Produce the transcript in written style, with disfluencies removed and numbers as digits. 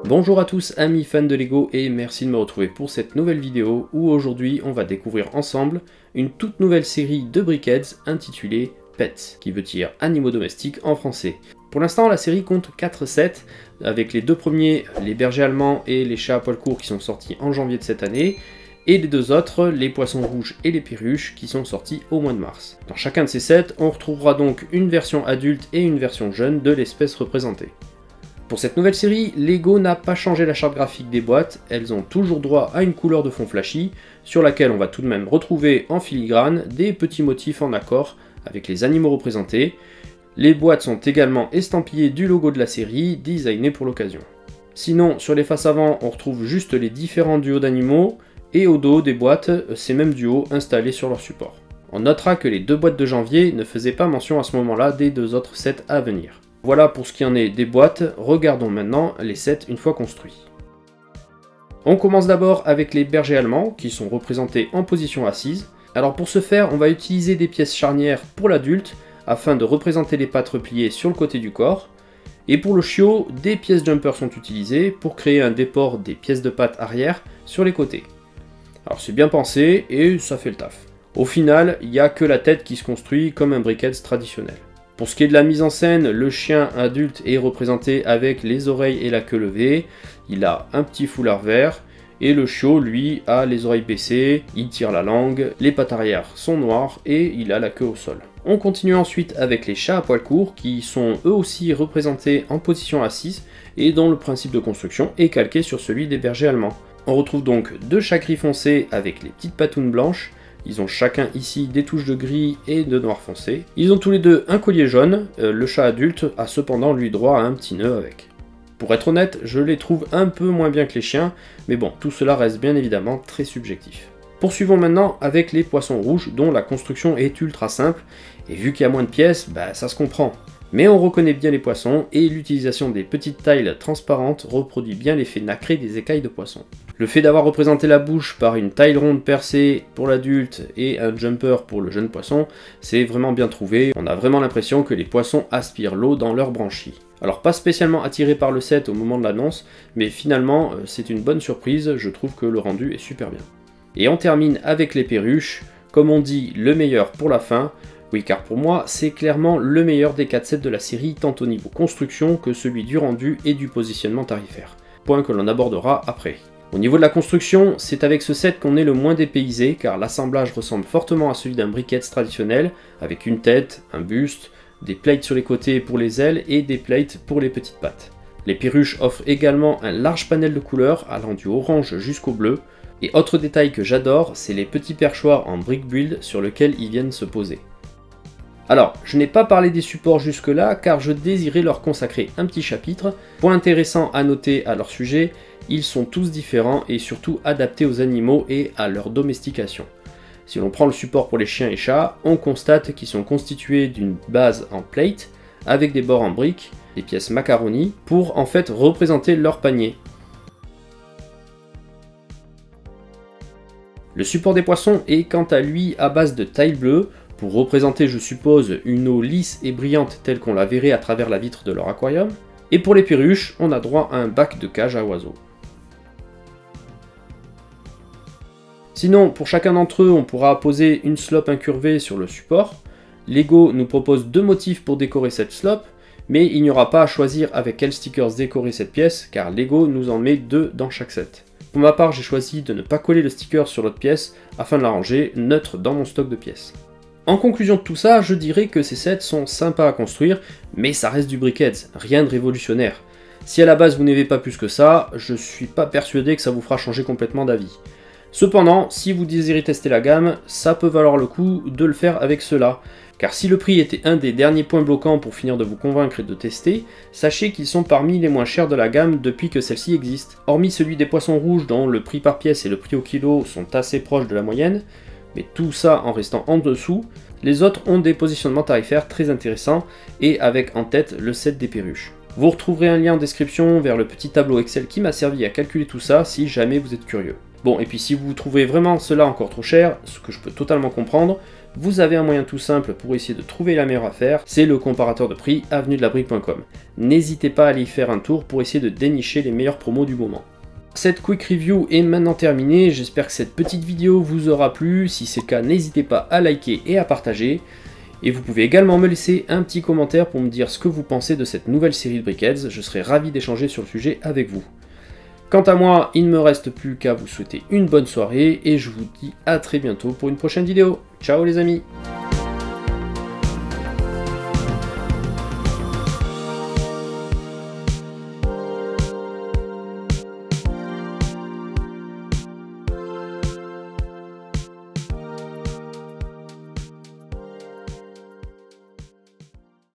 Bonjour à tous amis fans de Lego et merci de me retrouver pour cette nouvelle vidéo où aujourd'hui on va découvrir ensemble une toute nouvelle série de Brickheads intitulée Pets, qui veut dire animaux domestiques en français. Pour l'instant la série compte 4 sets, avec les deux premiers, les bergers allemands et les chats à poil court qui sont sortis en janvier de cette année, et les deux autres, les poissons rouges et les perruches, qui sont sortis au mois de mars. Dans chacun de ces sets, on retrouvera donc une version adulte et une version jeune de l'espèce représentée. Pour cette nouvelle série, Lego n'a pas changé la charte graphique des boîtes, elles ont toujours droit à une couleur de fond flashy, sur laquelle on va tout de même retrouver en filigrane des petits motifs en accord avec les animaux représentés. Les boîtes sont également estampillées du logo de la série, designé pour l'occasion. Sinon, sur les faces avant, on retrouve juste les différents duos d'animaux, et au dos des boîtes, ces mêmes duos installés sur leur support. On notera que les deux boîtes de janvier ne faisaient pas mention à ce moment-là des deux autres sets à venir. Voilà pour ce qui en est des boîtes, regardons maintenant les sets une fois construits. On commence d'abord avec les bergers allemands, qui sont représentés en position assise. Alors pour ce faire, on va utiliser des pièces charnières pour l'adulte, afin de représenter les pattes repliées sur le côté du corps. Et pour le chiot, des pièces jumper sont utilisées pour créer un déport des pièces de pattes arrière sur les côtés. Alors c'est bien pensé et ça fait le taf. Au final, il n'y a que la tête qui se construit comme un Brickheads traditionnel. Pour ce qui est de la mise en scène, le chien adulte est représenté avec les oreilles et la queue levée, il a un petit foulard vert, et le chiot, lui, a les oreilles baissées, il tire la langue, les pattes arrière sont noires et il a la queue au sol. On continue ensuite avec les chats à poil court qui sont eux aussi représentés en position assise et dont le principe de construction est calqué sur celui des bergers allemands. On retrouve donc deux chats gris foncé avec les petites patounes blanches. Ils ont chacun ici des touches de gris et de noir foncé. Ils ont tous les deux un collier jaune, le chat adulte a cependant lui droit à un petit nœud avec. Pour être honnête, je les trouve un peu moins bien que les chiens, mais bon, tout cela reste bien évidemment très subjectif. Poursuivons maintenant avec les poissons rouges dont la construction est ultra simple, et vu qu'il y a moins de pièces, ça se comprend. Mais on reconnaît bien les poissons, et l'utilisation des petites tailles transparentes reproduit bien l'effet nacré des écailles de poisson. Le fait d'avoir représenté la bouche par une taille ronde percée pour l'adulte et un jumper pour le jeune poisson, c'est vraiment bien trouvé, on a vraiment l'impression que les poissons aspirent l'eau dans leurs branchies. Alors pas spécialement attiré par le set au moment de l'annonce, mais finalement c'est une bonne surprise, je trouve que le rendu est super bien. Et on termine avec les perruches, comme on dit le meilleur pour la fin. Oui, car pour moi, c'est clairement le meilleur des 4 sets de la série, tant au niveau construction que celui du rendu et du positionnement tarifaire. Point que l'on abordera après. Au niveau de la construction, c'est avec ce set qu'on est le moins dépaysé, car l'assemblage ressemble fortement à celui d'un Brickheads traditionnel, avec une tête, un buste, des plates sur les côtés pour les ailes et des plates pour les petites pattes. Les perruches offrent également un large panel de couleurs, allant du orange jusqu'au bleu. Et autre détail que j'adore, c'est les petits perchoirs en brick build sur lesquels ils viennent se poser. Alors, je n'ai pas parlé des supports jusque-là car je désirais leur consacrer un petit chapitre. Point intéressant à noter à leur sujet, ils sont tous différents et surtout adaptés aux animaux et à leur domestication. Si l'on prend le support pour les chiens et chats, on constate qu'ils sont constitués d'une base en plate avec des bords en briques, des pièces macaroni, pour en fait représenter leur panier. Le support des poissons est quant à lui à base de taille bleue, pour représenter, je suppose, une eau lisse et brillante telle qu'on la verrait à travers la vitre de leur aquarium. Et pour les perruches, on a droit à un bac de cage à oiseaux. Sinon, pour chacun d'entre eux, on pourra apposer une slope incurvée sur le support. Lego nous propose deux motifs pour décorer cette slope, mais il n'y aura pas à choisir avec quels stickers décorer cette pièce, car Lego nous en met deux dans chaque set. Pour ma part, j'ai choisi de ne pas coller le sticker sur l'autre pièce, afin de la ranger neutre dans mon stock de pièces. En conclusion de tout ça, je dirais que ces sets sont sympas à construire, mais ça reste du Brickheads, rien de révolutionnaire. Si à la base vous n'aimez pas plus que ça, je suis pas persuadé que ça vous fera changer complètement d'avis. Cependant, si vous désirez tester la gamme, ça peut valoir le coup de le faire avec cela. Car si le prix était un des derniers points bloquants pour finir de vous convaincre et de tester, sachez qu'ils sont parmi les moins chers de la gamme depuis que celle-ci existe. Hormis celui des poissons rouges dont le prix par pièce et le prix au kilo sont assez proches de la moyenne, mais tout ça en restant en dessous, les autres ont des positionnements tarifaires très intéressants et avec en tête le set des perruches. Vous retrouverez un lien en description vers le petit tableau Excel qui m'a servi à calculer tout ça si jamais vous êtes curieux. Bon, et puis si vous trouvez vraiment cela encore trop cher, ce que je peux totalement comprendre, vous avez un moyen tout simple pour essayer de trouver la meilleure affaire, c'est le comparateur de prix avenue de la brique.com. N'hésitez pas à aller y faire un tour pour essayer de dénicher les meilleures promos du moment. Cette quick review est maintenant terminée, j'espère que cette petite vidéo vous aura plu, si c'est le cas n'hésitez pas à liker et à partager, et vous pouvez également me laisser un petit commentaire pour me dire ce que vous pensez de cette nouvelle série de Brickheads, je serai ravi d'échanger sur le sujet avec vous. Quant à moi, il ne me reste plus qu'à vous souhaiter une bonne soirée, et je vous dis à très bientôt pour une prochaine vidéo. Ciao les amis!